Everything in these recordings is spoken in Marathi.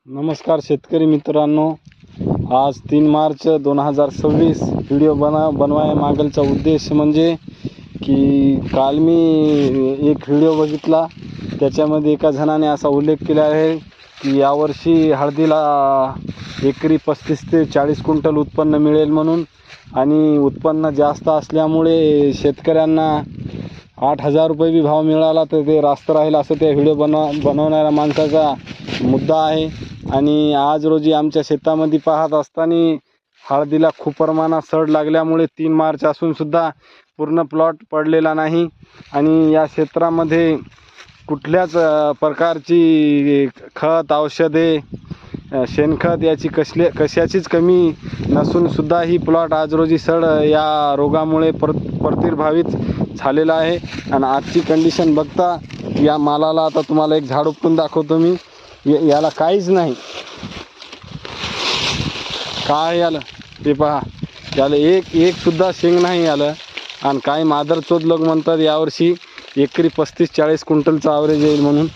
नमस्कार शेतकरी मित्रांनो, आज 3 मार्च 2026 व्हिडिओ बनवाय मागलचा उद्देश म्हणजे की काल मी एक व्हिडिओ बघितला. त्याच्यामध्ये एका जणाने असा उल्लेख केला आहे की यावर्षी हळदीला एकरी 35 ते 40 क्विंटल उत्पन्न मिळेल म्हणून, आणि उत्पन्न जास्त असल्यामुळे शेतकऱ्यांना 8,000 रुपये बी भाव मिळाला तर ते रास्त राहील असं त्या व्हिडिओ बनवणाऱ्या माणसाचा मुद्दा आहे. आणि आज रोजी आमच्या शेतामध्ये पाहत असताना हळदीला खूप प्रमाणात सड लागल्यामुळे 3 मार्च असूनसुद्धा पूर्ण प्लॉट पडलेला नाही. आणि या क्षेत्रामध्ये कुठल्याच प्रकारची खत औषधे शेणखत याची कशाचीच कमी नसूनसुद्धा ही प्लॉट आज रोजी सड या रोगामुळे प्रादुर्भावित झालेला आहे. आणि आजची कंडिशन बघता या मालाला, आता तुम्हाला एक झाड उपटून दाखवतो मी. याला काहीच नाही, काय याला ते पहा, याला एक सुद्धा शेंग नाही याला. आणि काही मादरचोद लोक म्हणतात यावर्षी एकरी 35-40 क्विंटलचा ॲव्हरेज येईल म्हणून.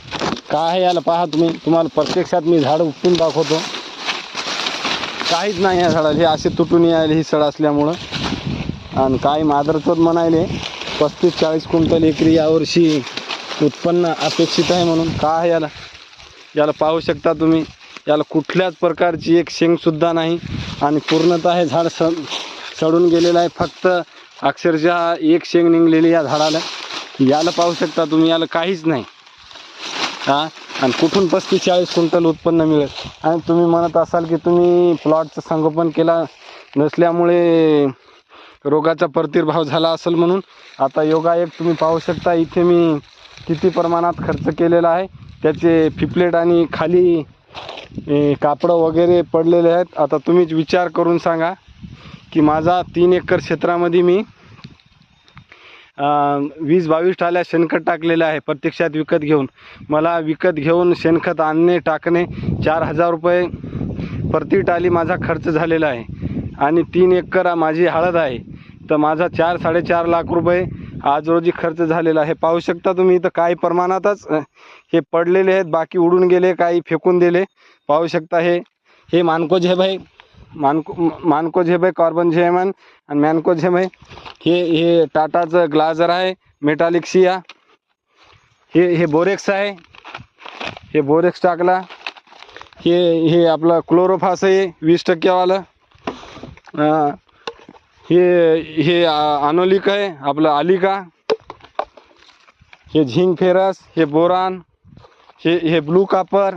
काय याला पहा तुम्हाला प्रत्यक्षात मी झाड उपटून दाखवतो. काहीच नाही या झाडाला, हे असे तुटून यायले ही सड असल्यामुळं. आणि काही मादरचोद म्हणायले 35-40 क्विंटल एकरी यावर्षी उत्पन्न अपेक्षित आहे म्हणून. काय याला पाहू शकता तुम्ही, याला कुठल्याच प्रकारची एक शेंगसुद्धा नाही. आणि पूर्णतः हे झाड सडून गेलेलं आहे. फक्त अक्षरशः एक शेंग निघलेली या झाडाला. याला पाहू शकता तुम्ही, याला काहीच नाही. आणि कुठून 35-40 क्विंटल उत्पन्न मिळेल. आणि तुम्ही म्हणत असाल की तुम्ही प्लॉटचं संगोपन केला नसल्यामुळे रोगाचा प्रादुर्भाव झाला असेल म्हणून. आता योगायोग तुम्ही पाहू शकता, इथे मी किती प्रमाणात खर्च केलेला आहे. त्याचे फिपलेट आणि खाली कापडं वगैरे पडलेले आहेत. आता तुम्हीच विचार करून सांगा की माझा 3 एकर क्षेत्रामध्ये मी 20-22 टाल्या शेणखत टाकलेलं आहे प्रत्यक्षात विकत घेऊन. मला विकत घेऊन शेणखत आणणे टाकणे 4,000 रुपये प्रति टाली माझा खर्च झालेला आहे. आणि 3 एकर माझी हळद आहे, तर माझा 4-4.5 लाख रुपये आज रोजी खर्च झालेला आहे. पाहू शकता तुम्ही, इथं काही प्रमाणातच हे पडलेले आहेत, बाकी उडून गेले, काही फेकून दिले. पाहू शकता हे मानकोझेब आहे, मानकोझेब आहे, कार्बन झेमन आणि मॅनकोझेब आहे. हे टाटाचं ग्लाझर आहे, मेटालिक्सिया. हे बोरेक्स आहे, हे बोरेक्स टाकला. हे आपलं क्लोरोफास आहे 20% वालं. हे अनोलिक आहे आपलं आलिका. हे झिंक फेरस, हे बोरान, हे ब्लू कापर.